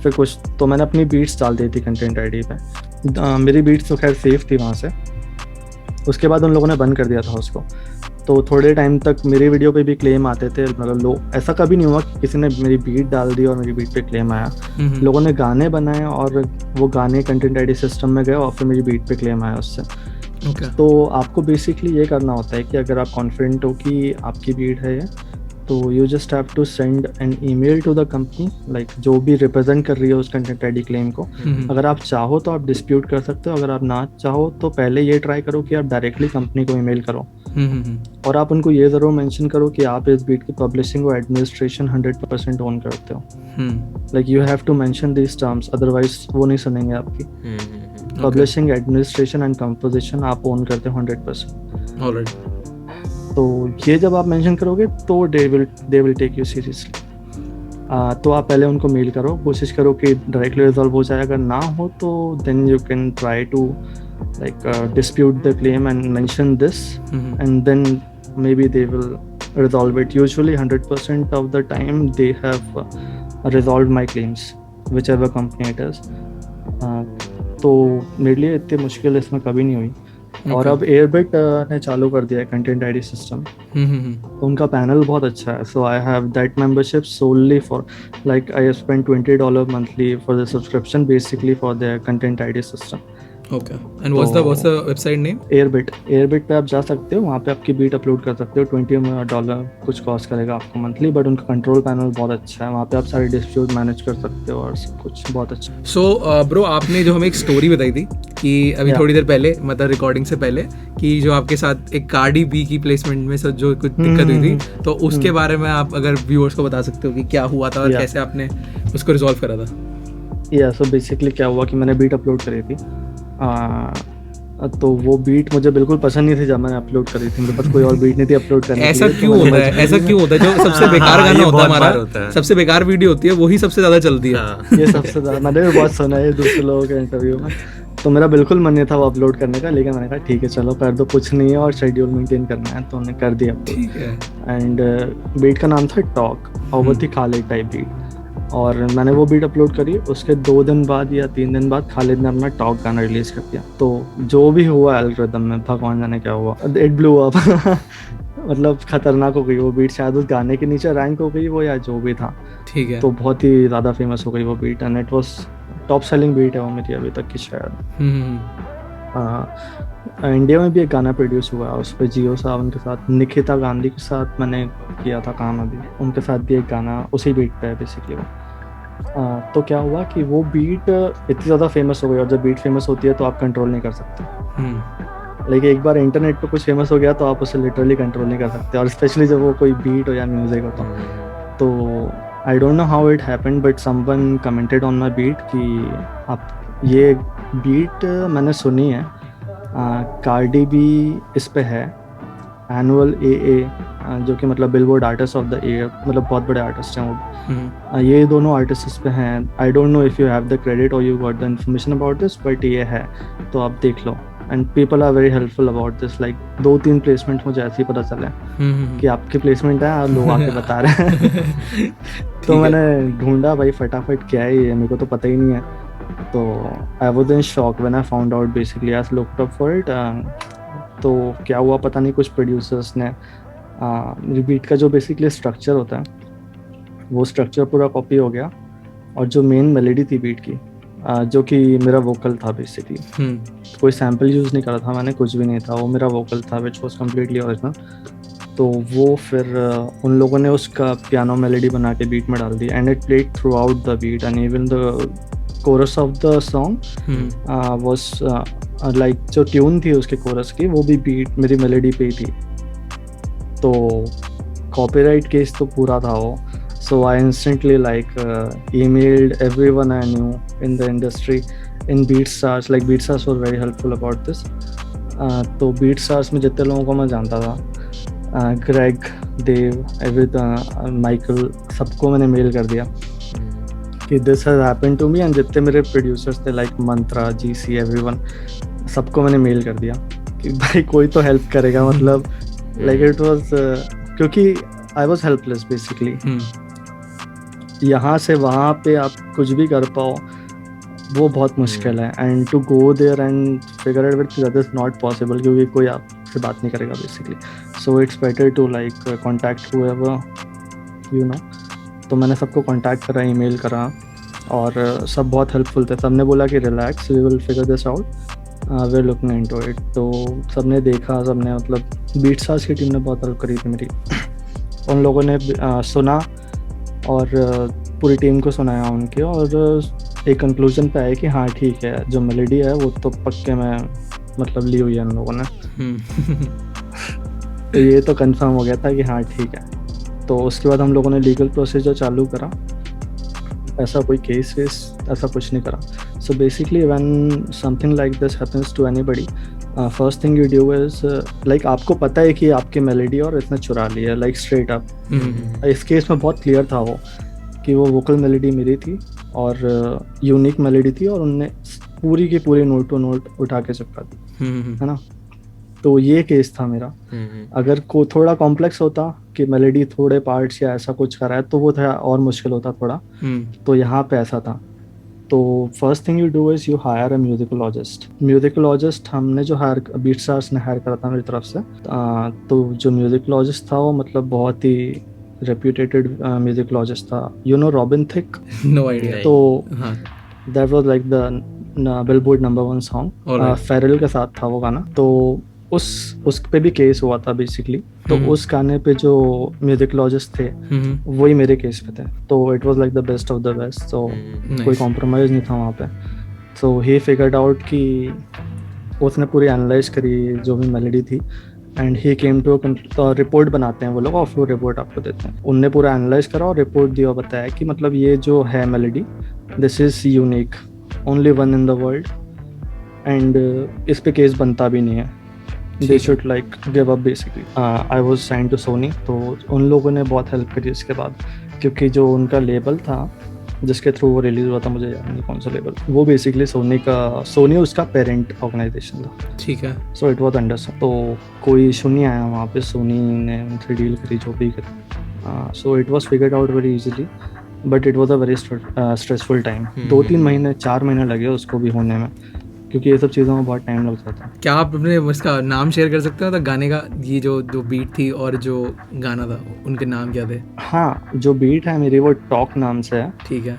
फिर कुछ तो मैंने अपनी बीट्स डाल दी थी कंटेंट आईडी पे, मेरी बीट्स तो खैर सेफ थी वहाँ से। उसके बाद उन लोगों ने बंद कर दिया था उसको, तो थोड़े टाइम तक मेरी वीडियो पे भी क्लेम आते थे। मतलब लोग, ऐसा कभी नहीं हुआ कि किसी ने मेरी बीट डाल दी और मेरी बीट पे क्लेम आया। लोगों ने गाने बनाए और वो गाने कंटेंट आईडी सिस्टम में गए और फिर मेरी बीट पे क्लेम आया उससे। तो आपको बेसिकली ये करना होता है कि अगर आप कॉन्फिडेंट हो कि आपकी बीट है ये, तो you just have to send an email to the company, like जो भी रिप्रेजेंट कर रही है उस कंटेंट आईडी क्लेम को। अगर आप चाहो तो आप डिस्प्यूट कर सकते हो, अगर आप ना चाहो तो पहले ये ट्राई करो कि आप डायरेक्टली कंपनी को ईमेल करो और आप उनको ये ज़रूर मेंशन करो कि आप इस बीट की पब्लिशिंग और एडमिनिस्ट्रेशन 100% ओन करते हो। Like you have to mention these terms, otherwise वो नहीं सुनेंगे आपकी। पब्लिशिंग, एडमिनिस्ट्रेशन एंड कंपोजिशन आप ओन करते हो 100%। ऑलराइट। तो ये जब आप मेंशन करोगे तो they will take you seriously. तो आप पहले उनको मेल करो, कोशिश करो कि डायरेक्टली रिजॉल्व हो जाए। अगर ना हो तो then you can try to dispute the claim and mention this, and then maybe they will resolve it. Usually 100% of the time they have resolved my claims, whichever company it is. तो मेरे लिए इतनी मुश्किल इसमें कभी नहीं हुई। और अब एयरबिट ने चालू कर दिया है कंटेंट आईडी सिस्टम, तो उनका पैनल बहुत अच्छा है। So I have that membership solely for, like I spend $20 monthly for the subscription basically for their content ID system. Okay. And what's the website name? Airbit पे आप जा सकते हो, वहाँ पे आपकी बीट अपलोड कर सकते हो। $20 कुछ कॉस्ट करेगा आपको मंथली, बट उनका कंट्रोल पैनल बहुत अच्छा है। वहाँ पे आप सारे डिस्प्यूट मैनेज कर सकते हो और सब कुछ बहुत अच्छा। So ब्रो, आपने जो हमें एक स्टोरी बताई थी कि अभी थोड़ी देर पहले, मतलब रिकॉर्डिंग से पहले, कि जो आपके साथ एक कार्डी बी की प्लेसमेंट में जो कुछ दिक्कत हुई थी, तो उसके बारे में आप अगर व्यूअर्स को बता सकते हो कि क्या हुआ था और कैसे आपने उसको रिजॉल्व करा था? सो बेसिकली क्या हुआ कि मैंने बीट अपलोड करी थी, तो वो बीट मुझे बिल्कुल पसंद नहीं थी जब मैंने अपलोड करी थी। मेरे पास कोई और बीट नहीं थी अपलोड करने के लिए। ऐसा क्यों होता है? ऐसा क्यों होता है? जो सबसे बेकार गाना होता है हमारा, सबसे बेकार वीडियो होती है, वही सबसे ज्यादा चलती है। ये सबसे ज्यादा मैंने भी बहुत सुना है दूसरे लोगों के इंटरव्यू में। तो मेरा बिल्कुल मन नहीं था वो अपलोड करने का, लेकिन मैंने कहा ठीक है चलो कर दो, कुछ नहीं है और शेड्यूल मेंटेन करना है, तो हमने कर दिया। ठीक है। एंड बीट का नाम था टॉक और वो थी खालिद टाइप बीट, और मैंने वो बीट अपलोड करी। उसके 2 दिन बाद या 3 दिन बाद खालिद ने अपना टॉक गाना रिलीज कर दिया। तो जो भी हुआ एल्गोरिथम में, भगवान जाने क्या हुआ, इट ब्लू अप। मतलब खतरनाक हो गई वो बीट, शायद उस गाने के नीचे रैंक हो गई वो या जो भी था। ठीक है। तो बहुत ही ज़्यादा फेमस हो गई वो beat, and it was top selling beat है वो मेरी अभी तक की शायद। इंडिया में भी एक गाना प्रोड्यूस हुआ है उस पर जियो सावन के साथ, निकिता गांधी के साथ मैंने किया था काम, अभी उनके साथ भी एक गाना उसी बीट पे है बेसिकली वो। तो क्या हुआ कि वो बीट इतनी ज़्यादा फेमस हो गई, और जब बीट फेमस होती है तो आप कंट्रोल नहीं कर सकते। लेकिन एक बार इंटरनेट पे कुछ फेमस हो गया तो आप उसे लिटरली कंट्रोल नहीं कर सकते, और स्पेशली जब वो कोई बीट हो या म्यूजिक हो तो I don't know how it happened, but someone commented on my beat कि आप ये बीट मैंने सुनी है, कार्डी बी इस पे है, एनुअल AA जो कि मतलब billboard artist of the year, मतलब बहुत बड़े आर्टिस्ट हैं वो। ये दोनों आर्टिस्ट इस पे हैं। I don't know if you have the credit और you got the information about this, but ये है तो आप देख लो। And people are very helpful about this, like 2-3 placement मुझे ऐसे ही पता चले कि आपकी प्लेसमेंट है, लोग आके बता रहे हैं। तो मैंने ढूंढा भाई फटाफट क्या है ये, मेरे को तो पता ही नहीं है। तो I was in shock when I found out, basically I looked up for it. तो क्या हुआ पता नहीं, कुछ प्रोड्यूसर्स ने बीट का जो बेसिकली स्ट्रक्चर होता है वो स्ट्रक्चर पूरा कॉपी हो गया, और जो मेन मेलोडी थी बीट की जो कि मेरा वोकल था बेसिकली, कोई सैम्पल यूज़ नहीं करा था मैंने, कुछ भी नहीं था, वो मेरा वोकल था विच वॉज कम्प्लीटली ओरिजिनल। तो वो फिर उन लोगों ने उसका पियानो मेलोडी बना के बीट में डाल दी, and it played throughout the beat, and even the chorus of the song was like जो ट्यून थी उसके कोरस की वो भी बीट मेरी मेलोडी पे ही थी, तो कॉपीराइट केस तो पूरा था वो. So I instantly like emailed everyone I knew in the industry in BeatStars. Like BeatStars was very helpful about this. तो BeatStars में जितने लोगों को मैं जानता था, ग्रेग, देव, माइकल, सबको मैंने मेल कर दिया कि this has happened to me. And जितने मेरे प्रोड्यूसर्स थे लाइक मंत्रा, GC, एवरीवन, सबको मैंने मेल कर दिया कि भाई कोई तो हेल्प करेगा. मतलब लाइक इट वाज क्योंकि आई वाज हेल्पलेस बेसिकली. यहाँ से वहाँ पे आप कुछ भी कर पाओ वो बहुत मुश्किल है. And to go there and figure out with that is not possible, क्योंकि कोई आपसे बात नहीं करेगा basically. So it's better to like contact whoever you know. तो मैंने सबको कॉन्टैक्ट करा, ईमेल करा, और सब बहुत हेल्पफुल थे. सबने बोला कि relax, we will figure this out, we are looking into it. तो सबने देखा, सबने मतलब BeatStars की टीम ने बहुत हेल्प करी थी मेरी. उन लोगों ने सुना और पूरी टीम को सुनाया उनके, और एक कंक्लूजन पे आए कि हाँ ठीक है, जो मेलोडी है वो तो पक्के में मतलब ली हुई है उन लोगों ने. तो ये तो कंफर्म हो गया था कि हाँ ठीक है. तो उसके बाद हम लोगों ने लीगल प्रोसीजर चालू करा. ऐसा कोई केस वेस ऐसा कुछ नहीं करा. सो basically when something like this happens to anybody, first thing you do is like आपको पता है कि आपकी मेलोडी और इसने चुरा ली है, लाइक स्ट्रेट अप. इस केस में बहुत क्लियर था वो कि वो वोकल मेलोडी मेरी थी और यूनिक मेलोडी थी, और उनने पूरी की पूरी नोट टू नोट उठा के चिपका दी, है ना. तो ये केस था मेरा. अगर को थोड़ा कॉम्प्लेक्स होता कि मेलोडी थोड़े पार्ट्स या ऐसा कुछ करा है तो वो थोड़ा और मुश्किल होता थोड़ा. तो यहाँ पे ऐसा था. तो first thing you do is you hire अ म्यूजिकोलॉजिस्ट. हमने जो हायर BeatStars ने हायर करा था मेरी तरफ से, तो जो म्यूजिकोलॉजिस्ट था वो मतलब बहुत ही रेप्यूटेटेड म्यूजिकोलॉजिस्ट था. You know Robin Thicke? No idea. तो that was like the Billboard number 1 सॉन्ग. फेरल के साथ था वो गाना. तो उस पे भी केस हुआ था बेसिकली. तो उस गाने पे जो म्यूजिकोलॉजिस्ट थे वही मेरे केस पे थे. तो it was like the best of the best. तो कोई कॉम्प्रोमाइज नहीं था वहाँ पे. सो ही फिगर्ड आउट कि उसने पूरी एनालाइज करी जो भी मेलोडी थी, and he came to report बनाते हैं वो लोग, और फिर रिपोर्ट आपको देते हैं. उनने पूरा एनालाइज करा और रिपोर्ट दिया, बताया कि मतलब ये जो है melody, this is unique, only one in the world, and इस पे केस बनता भी नहीं है. They should like give up basically. I was signed to Sony. तो उन लोगों ने बहुत हेल्प करी उसके बाद, क्योंकि जो उनका लेबल था जिसके थ्रू वो रिलीज हुआ था, मुझे याद नहीं कौन सा लेबल, वो बेसिकली सोनी उसका पेरेंट ऑर्गेनाइजेशन था. ठीक है. So it was under. तो कोई इशू नहीं आया वहाँ पे. सोनी ने उनसे डील करी जो भी करी. So it was figured out very easily, but it was a very stressful time. 2-3 महीने 4 महीने लगे उसको भी होने में, क्योंकि ये सब चीज़ों में बहुत टाइम लग जाता है. क्या आप अपने उसका नाम शेयर कर सकते हो? तो गाने का ये जो बीट थी और जो गाना था उनके नाम क्या थे? हाँ, जो बीट है मेरी वो टॉक नाम से है. ठीक है.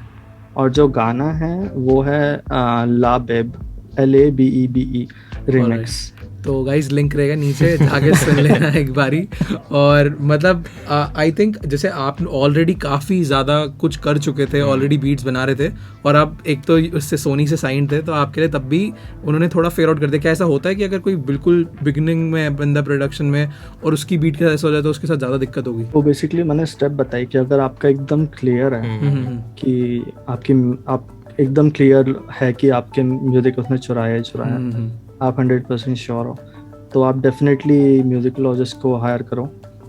और जो गाना है वो है ला बेब, LABEBE रिमिक्स. तो गाइस लिंक रहेगा नीचे, जाके सुन लेना एक बारी. और मतलब आई थिंक जैसे आप ऑलरेडी काफ़ी ज़्यादा कुछ कर चुके थे, ऑलरेडी बीट्स बना रहे थे, और आप एक तो उससे सोनी से साइन थे, तो आपके लिए तब भी उन्होंने थोड़ा फेयर आउट कर दिया. क्या ऐसा होता है कि अगर कोई बिल्कुल बिगिनिंग में बंदा प्रोडक्शन में और उसकी बीट के साथ ऐसा हो जाए तो उसके साथ ज़्यादा दिक्कत होगी? तो बेसिकली मैंने स्टेप बताई कि अगर आपका एकदम क्लियर है कि आप एकदम क्लियर है कि आपके म्यूजिक उसने चुराया, आप 100% श्योर हो, तो आप डेफिनेटली म्यूजिकोलॉजिस्ट को हायर करो.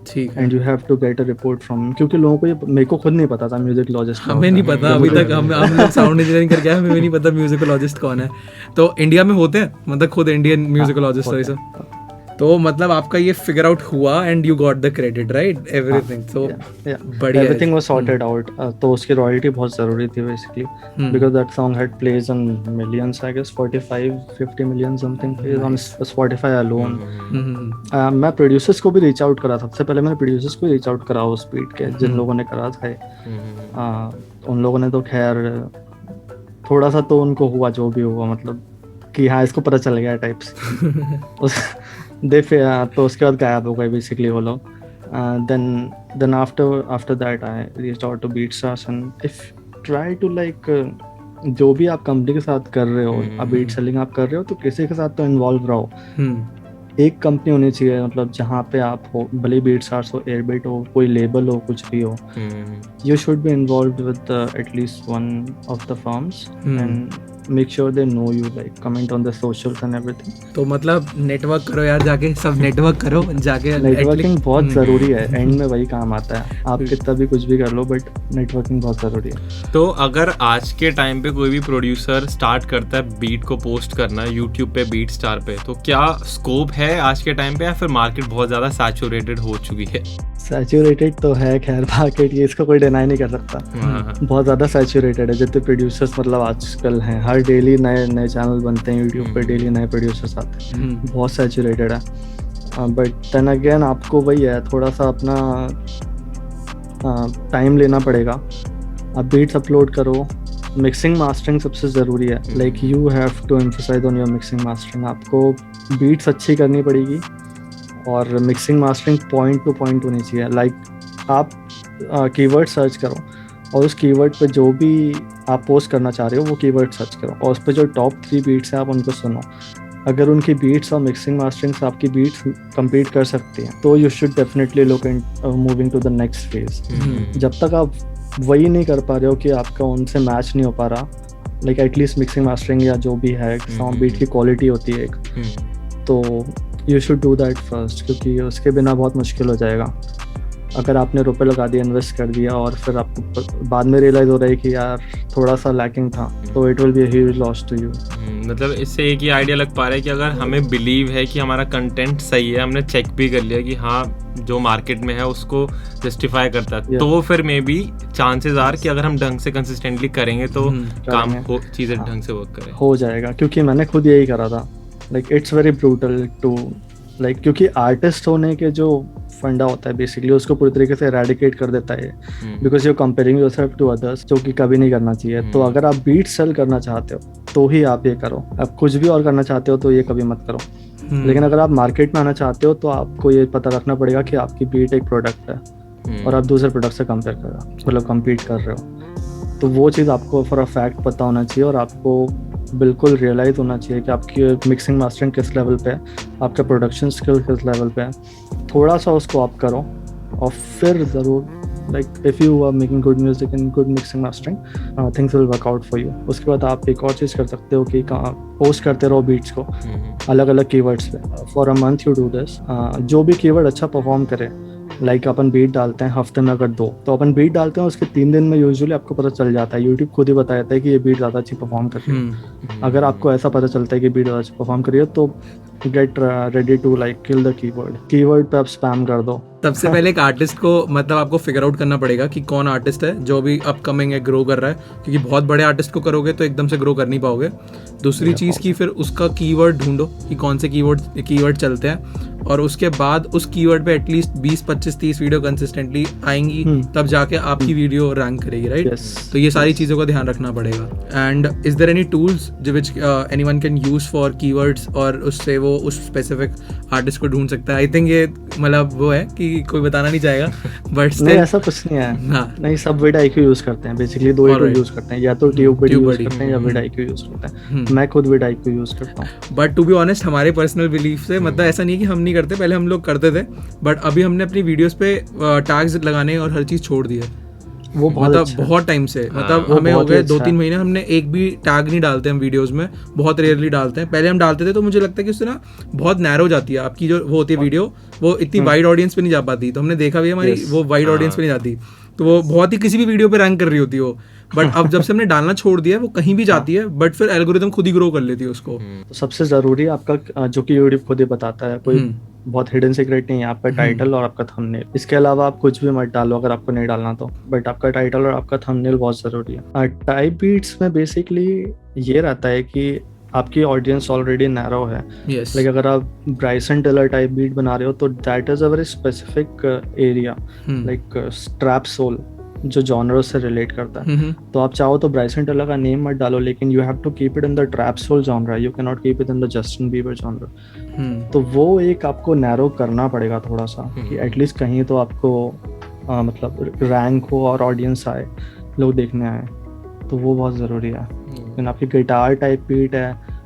ठीक. And you have to get a report from, क्योंकि लोगों को ये, मेरे को खुद नहीं पता था म्यूजिकोलॉजिस्ट. हमें नहीं पता अभी तक. हम लोग साउंड इंजीनियरिंग करके आए, हमें भी नहीं पता म्यूजिकोलॉजिस्ट कौन है. तो इंडिया में होते हैं, मतलब खुद इंडियन म्यूजिकोलॉजिस्ट है. तो मतलब आपका ये फिगर आउट हुआ and you got the credit, right? Everything. तो बढ़िया, एवरीथिंग वाज सॉर्टेड आउट. तो उसकी रॉयल्टी बहुत जरूरी थी basically, because that song had plays on millions, I guess 45-50 million something plays on Spotify alone. मैं प्रोड्यूसर्स को भी रीच आउट करा. सबसे पहले मैंने प्रोड्यूसर्स को रीच आउट करा उस बीट के, जिन लोगों ने करा था. उन लोगों ने तो खैर थोड़ा सा तो उनको हुआ जो भी हुआ, मतलब कि हाँ इसको पता चल गया टाइप्स. तो उसके बाद गायब हो गए बेसिकली वो लोग. then after that I reached out to BeatStars and if try to like जो भी आप कंपनी के साथ कर रहे हो, अब बीट सेलिंग आप कर रहे हो तो किसी के साथ तो इन्वॉल्व रहो। एक कंपनी होनी चाहिए, मतलब जहाँ पे आप हो, भले बीट स्टार्स हो, एयरबिट हो, कोई लेबल हो, कुछ भी हो, you should be involved with at least one of the firms and make sure they know you, like comment on the socials and everything. तो मतलब नेटवर्क करो यार, जाके सब नेटवर्क करो जाके। नेटवर्किंग बहुत ज़रूरी है, एंड में वही काम आता है। आप कितना भी कुछ भी कर लो, बट नेटवर्किंग बहुत ज़रूरी है। तो अगर आज के टाइम पे कोई भी प्रोड्यूसर स्टार्ट करता है बीट को पोस्ट करना यूट्यूब पे, बीट स्टार पे, तो क्या स्कोप है आज के टाइम पे, या फिर मार्केट बहुत ज़्यादा सैचुरेटेड हो चुकी है? सैचुरेटेड तो है खैर मार्केट, ये इसको कोई डिनाई नहीं कर सकता। बहुत ज़्यादा सैचुरेटेड है। जितने प्रोड्यूसर्स मतलब आजकल हैं, हर डेली नए नए चैनल बनते हैं यूट्यूब पे, डेली नए प्रोड्यूसर्स आते हैं, बहुत सैचुरेटेड है। बट देन अगेन आपको वही है, थोड़ा सा अपना टाइम लेना पड़ेगा। आप बीट्स अपलोड करो, मिक्सिंग मास्टरिंग सबसे ज़रूरी है। Like you have to emphasise on your mixing mastering. आपको बीट्स अच्छी करनी पड़ेगी और mixing mastering point to point होनी चाहिए। लाइक आप कीवर्ड सर्च करो और उस कीवर्ड पे जो भी आप पोस्ट करना चाह रहे हो वो कीवर्ड सर्च करो, और उस पर जो टॉप 3 बीट्स हैं आप उनको सुनो। अगर उनकी बीट्स और मिक्सिंग मास्टरिंग से आपकी बीट्स कम्पीट कर सकती हैं तो you should definitely look in moving to the next phase. जब तक आप वही नहीं कर पा रहे हो कि आपका उनसे मैच नहीं हो पा रहा, लाइक एटलीस्ट मिक्सिंग मास्टरिंग या जो भी है, साउंड बीट की क्वालिटी होती है एक, तो you should do that first, क्योंकि उसके बिना बहुत मुश्किल हो जाएगा। अगर आपने रुपए लगा दिया, इन्वेस्ट कर दिया और फिर आपको बाद में रियलाइज हो रहा है कि यार थोड़ा सा लैकिंग था, तो it will be a huge loss to you. मतलब इससे एक ही आइडिया लग पा रहा है कि अगर हमें बिलीव है कि हमारा कंटेंट सही है, हमने चेक भी कर लिया कि हाँ जो मार्केट में है उसको जस्टिफाई करता है, तो फिर मे बी चांसेस आर कि अगर हम ढंग से कंसिस्टेंटली करेंगे तो काम हो, चीज़ें ढंग से वर्क करें, हो जाएगा। क्योंकि मैंने खुद यही करा था। Like it's very brutal to, like क्योंकि आर्टिस्ट होने के जो फंडा होता है बेसिकली उसको पूरी तरीके से एरेडिकेट कर देता है, because you comparing yourself to others, जो कि कभी नहीं करना चाहिए। तो अगर आप बीट सेल करना चाहते हो तो ही आप ये करो, आप कुछ भी और करना चाहते हो तो ये कभी मत करो। लेकिन अगर आप मार्केट में आना चाहते हो तो आपको ये पता रखना पड़ेगा कि आपकी बीट एक प्रोडक्ट है और आप दूसरे प्रोडक्ट से कंपेयर कर रहे हो, मतलब कम्पीट कर रहे हो, तो वो चीज़ आपको फॉर अ फैक्ट पता होना चाहिए और आपको बिल्कुल रियलाइज़ होना चाहिए कि आपकी मिक्सिंग मास्टरिंग किस लेवल पे है, आपका प्रोडक्शन स्किल किस लेवल पे है। थोड़ा सा उसको आप करो और फिर ज़रूर, like if you are making good music and good mixing mastering, things will work out for you. उसके बाद आप एक और चीज़ कर सकते हो कि पोस्ट करते रहो बीट्स को अलग अलग कीवर्ड्स पे। For a month you do this. जो भी कीवर्ड अच्छा परफॉर्म करे, लाइक अपन बीट डालते हैं हफ्ते में अगर 2, तो अपन बीट डालते हैं उसके 3 दिन में यूजुअली आपको पता चल जाता है, यूट्यूब खुद ही बता देता है कि ये बीट ज़्यादा अच्छी परफॉर्म कर रही है। अगर आपको ऐसा पता चलता है कि बीट ज़्यादा अच्छी परफॉर्म कर रही है तो get ready to like kill the keyword पे आप स्पैम कर दो। सबसे पहले एक आर्टिस्ट को मतलब आपको फिगर आउट करना पड़ेगा कि कौन आर्टिस्ट है जो भी अपकमिंग है, ग्रो कर रहा है, क्योंकि बहुत बड़े आर्टिस्ट को करोगे तो एकदम से ग्रो कर नहीं पाओगे। दूसरी चीज़ की फिर उसका कीवर्ड ढूंढो कि कौन से कीवर्ड चलते हैं, और उसके बाद उस कीवर्ड पे एटलीस्ट 20, 25, 30 वीडियो कंसिस्टेंटली आएंगी, तब जाके आपकी वीडियो रैंक करेगी, राइट? तो ये सारी चीज़ों का ध्यान रखना पड़ेगा। And is there any tools which anyone can use for keywords, और उससे वो उस स्पेसिफिक आर्टिस्ट को ढूंढ सकता है? आई थिंक ये मतलब वो है कि कोई बताना नहीं चाहेगा, बट नहीं ऐसा कुछ नहीं है। हाँ। नहीं, सब vidIQ यूज करते हैं बेसिकली, 2 ही यूज करते हैं, या तो ट्यूब यूज करते हैं या vidIQ यूज करते हैं। मैं खुद vidIQ यूज करता हूँ। बट टू बी ऑनेस्ट हमारे पर्सनल बिलीफ से मतलब ऐसा नहीं है कि हम नहीं करते, पहले हम लोग करते थे, बट अभी हमने अपनी वीडियोस पे टैग्स लगाने और हर चीज़ छोड़ दी है। वो बहुत टाइम से, मतलब हमें हो गए 2-3 महीने हमने एक भी टैग नहीं डालते हम वीडियोस में, बहुत रेयरली डालते हैं। पहले हम डालते थे तो मुझे लगता है कि उससे ना बहुत नैरो जाती है आपकी जो वो होती है वीडियो, वो इतनी वाइड ऑडियंस पे नहीं जा पाती। तो हमने देखा भी हमारी वो वाइड ऑडियंस पे नहीं जाती, तो वो बहुत ही किसी भी वीडियो पे रैंक कर रही होती है वो। बट अब जब से हमने डालना छोड़ दिया है वो कहीं भी जाती है, बट फिर एल्गोरिथम खुद ही ग्रो कर लेती है उसको। तो सबसे ज़रूरी है आपका, जो कि यूट्यूब खुद ही बताता है, कोई बहुत हिडन सीक्रेट नहीं है, आपका टाइटल और आपका थंबनेल। इसके अलावा आप कुछ भी मत डालो अगर आपको नहीं डालना तो, बट आपका टाइटल और आपका थंबनेल बहुत ज़रूरी है। टाइप बीट्स में बेसिकली ये रहता है कि आपकी ऑडियंस ऑलरेडी नैरो है। लाइक अगर आप ब्राइसन टेलर टाइप बीट बना रहे हो तो that is a very specific area, like strap soul, जो जॉनर से रिलेट करता है। तो आप चाहो तो ब्राइसन टेलर का नेम मत डालो, लेकिन you have to keep it in the trap soul genre, you can not keep it in the Justin Bieber genre. तो वो एक आपको नैरो करना पड़ेगा थोड़ा सा, कि एटलीस्ट कहीं तो आपको मतलब रैंक हो और ऑडियंस आए, लोग देखने आए, तो वो बहुत ज़रूरी है। लेकिन आपकी गिटार टाइप बीट है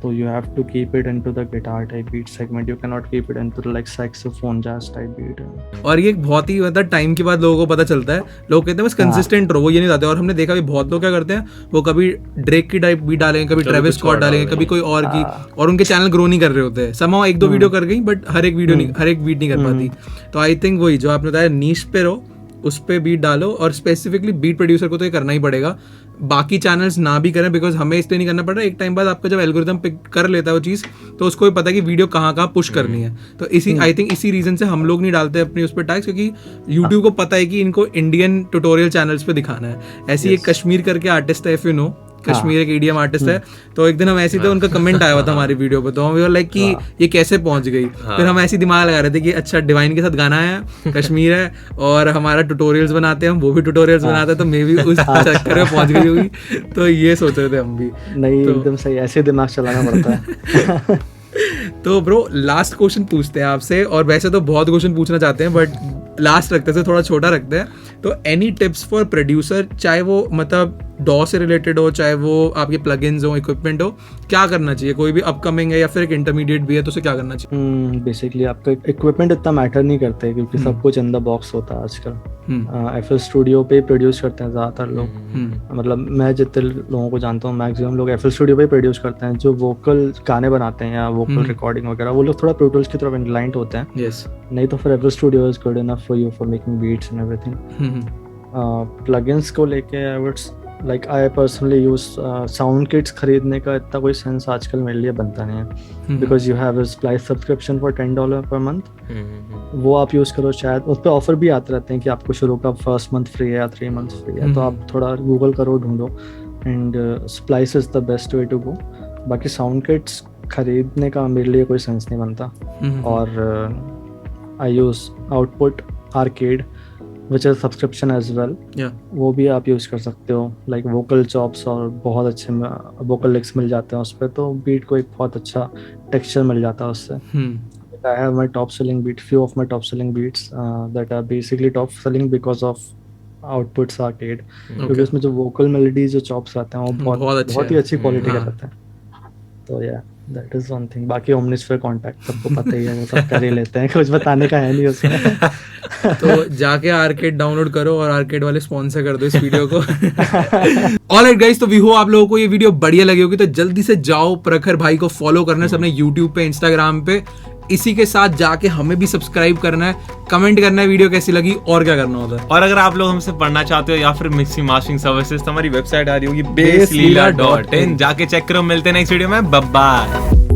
तो you have to keep it into the guitar type beat segment. You cannot keep it into the like saxophone jazz type beat. और ये एक बहुत ही मतलब टाइम के बाद लोगों को पता चलता है, लोग कहते हैं बस कंसिस्टेंट रहो, वो ये नहीं चाहते। और हमने देखा भी बहुत लोग क्या करते हैं, वो कभी ड्रेक की टाइप बीट डालेंगे, कभी ट्रेविस स्कॉट डालेंगे, कभी कोई और की, और उनके चैनल ग्रो नहीं कर रहे होते हैं। समाओ एक दो वीडियो कर गई बट हर एक वीडियो नहीं, हर एक बीट नहीं कर पाती। तो आई थिंक वही जो आपने बताया, नीश पे रहो, उस पे बीट डालो, और स्पेसिफिकली बीट प्रोड्यूसर को तो ये करना ही पड़ेगा, बाकी चैनल्स ना भी करें, बिकॉज हमें इसलिए नहीं करना पड़ रहा है। एक टाइम बाद आपका जब एल्गोरिथम पिक कर लेता है वो चीज़, तो उसको भी पता है कि वीडियो कहाँ कहाँ पुश करनी है। तो इसी आई थिंक इसी रीजन से हम लोग नहीं डालते अपनी उस पर टैग्स, क्योंकि यूट्यूब को पता है कि इनको इंडियन ट्यूटोरियल चैनल्स पे दिखाना है। ऐसी एक कश्मीर करके आर्टिस्ट है, इफ यू नो, कश्मीर एक ईडीएम आर्टिस्ट है। तो एक दिन हम ऐसे थे, उनका कमेंट आया हुआ था हमारी वीडियो पे, तो हम लाइक कि ये कैसे पहुंच गई। फिर हम ऐसे दिमाग लगा रहे थे कि अच्छा डिवाइन के साथ गाना है, कश्मीर है, और हमारा ट्यूटोरियल्स बनाते हैं, हम वो भी ट्यूटोरियल्स बनाते हैं, तो मे बी उस चक्कर में पहुंच गई होगी। तो ये सोच रहे थे हम भी। नहीं एकदम सही, ऐसे दिमाग चलाना पड़ता है। तो ब्रो लास्ट क्वेश्चन पूछते हैं आपसे, और वैसे तो बहुत क्वेश्चन पूछना चाहते हैं बट लास्ट रखते हैं, थोड़ा छोटा रखते हैं। तो एनी टिप्स फॉर प्रोड्यूसर, चाहे वो मतलब डॉ से रिलेटेड हो, चाहे वो आपके प्लगइन्स हो, इक्विपमेंट हो, क्या करना चाहिए? कोई भी अपकमिंग है या फिर एक इंटरमीडिएट भी है तो उसे क्या करना चाहिए? बेसिकली आपका इक्विपमेंट इतना मैटर नहीं करता है, क्योंकि सब कुछ इन द बॉक्स होता है आजकल। FL स्टूडियो पे प्रोड्यूस करते हैं ज़्यादातर लोग, मतलब मैं जितने लोगों को जानता हूँ मैक्सिमम लोग FL स्टूडियो पे प्रोड्यूस करते हैं। जो वोकल गाने बनाते हैं या वोकल रिकॉर्डिंग वगैरह, वो लोग थोड़ा प्रो टूल्स की तरफ इंक्लाइंड होते हैं। यस, नहीं तो फिर FL studio is good enough for you for making beats and everything. Plugins को लेके I would like I personally use sound kits खरीदने का इतना कोई सेंस आजकल मेरे लिए बनता नहीं है, because you have splice subscription for $10 per month. वो आप यूज़ करो, शायद उस पर ऑफर भी आते रहते हैं कि आपको शुरू का फर्स्ट मंथ फ्री है या 3 मंथ फ्री है, तो आप थोड़ा गूगल करो, ढूंढो, and Splice is the best way to go. बाकी साउंड किट्स खरीदने का मेरे लिए कोई सेंस नहीं बनता। और I use Output Arcade which is subscription as well, वो भी आप यूज़ कर सकते हो। लाइक वोकल चॉप्स और बहुत अच्छे वोकल लिक्स मिल जाते हैं उस पर, तो बीट को एक बहुत अच्छा टेक्सचर मिल जाता है उससे। I have my top selling beat, few of my top selling beats that are basically top selling because of Outputs Arcade, क्योंकि उसमें जो vocal melodies जो chops आते हैं वो बहुत ही अच्छी क्वालिटी के रहते हैं। तो yeah, that is one thing. बाकी Omnisphere Contact सबको पता ही है, वो सब कर ही लेते हैं, कुछ बताने का है नहीं उसमें। तो जाके आर्केड डाउनलोड करो और आर्केड वाले स्पॉन्सर कर दो इस वीडियो को। ऑलराइट गाइस, तो वी होप आप लोगों को ये वीडियो बढ़िया लगी होगी, तो जल्दी से जाओ प्रखर भाई को फॉलो करना है सबने यूट्यूब पे, इंस्टाग्राम पे। इसी के साथ जाके हमें भी सब्सक्राइब करना है, कमेंट करना है वीडियो कैसी लगी और क्या करना होता है। और अगर आप लोग हमसे पढ़ना चाहते हो या फिर मिक्सिंग मास्टरिंग सर्विसेज, तो हमारी वेबसाइट आ रही होगी bassleela.in, जाके चेक करो। मिलते हैं नेक्स्ट वीडियो में, बाय बाय।